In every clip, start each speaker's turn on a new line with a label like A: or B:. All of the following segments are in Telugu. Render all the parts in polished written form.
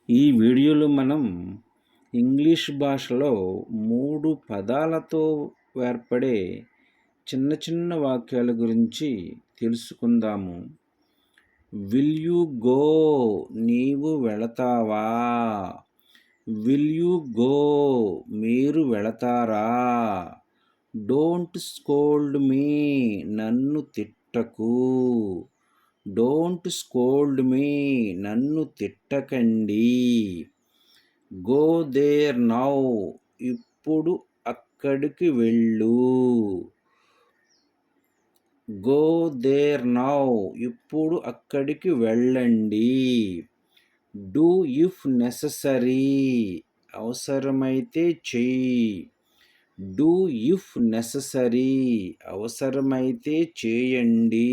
A: ఈ వీడియోలో మనం ఇంగ్లీష్ భాషలో 3 పదాలతో ఏర్పడే చిన్న చిన్న వాక్యాల గురించి తెలుసుకుందాము. విల్ యూ గో, నీవు వెళతావా? విల్ యూ గో, మీరు వెళతారా? డోంట్ స్కోల్డ్ మీ, నన్ను తిట్టకు. డోంట్ స్కోల్డ్ మీ, నన్ను తిట్టకండి. గో దేర్ నౌ, ఇప్పుడు అక్కడికి వెళ్ళు. గో దేర్ నౌ, ఇప్పుడు అక్కడికి వెళ్ళండి. డూ ఇఫ్ నెససరీ, అవసరమైతే చెయ్యి. డూ ఇఫ్ నెససరీ, అవసరమైతే చేయండి.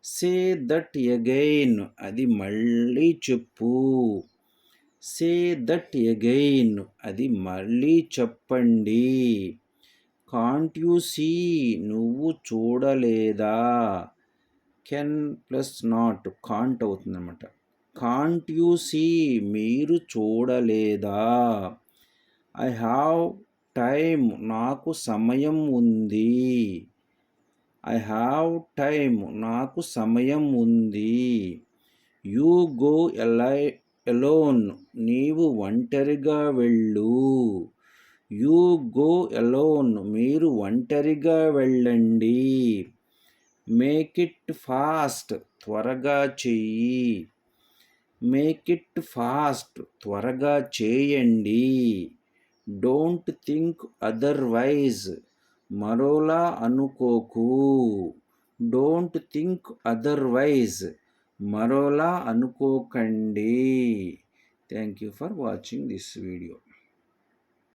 A: సే దట్ అగైన్, అది మళ్ళీ చెప్పు. సే దట్ అగైన్, అది మళ్ళీ చెప్పండి. కాంట్ యూ సీ, నువ్వు చూడలేదా? కెన్ ప్లస్ నాట్ కాంట్ అవుతుందన్నమాట. కాంట్ యూ సీ, మీరు చూడలేదా? ఐ హ్యావ్ టైమ్, నాకు సమయం ఉంది. ఐ హ్యావ్ టైమ్, నాకు సమయం ఉంది. యూ గో ఎలోన్, నీవు ఒంటరిగా వెళ్ళు. యూ గో ఎలోన్, మీరు ఒంటరిగా వెళ్ళండి. మేక్ ఇట్ ఫాస్ట్, త్వరగా చెయ్యి. మేక్ ఇట్ ఫాస్ట్, త్వరగా చేయండి. డోంట్ థింక్ అదర్వైజ్, మరోలా అనుకోకు. డోంట్ థింక్ అదర్వైజ్, మరోలా అనుకోకండి. Thank you for watching this video.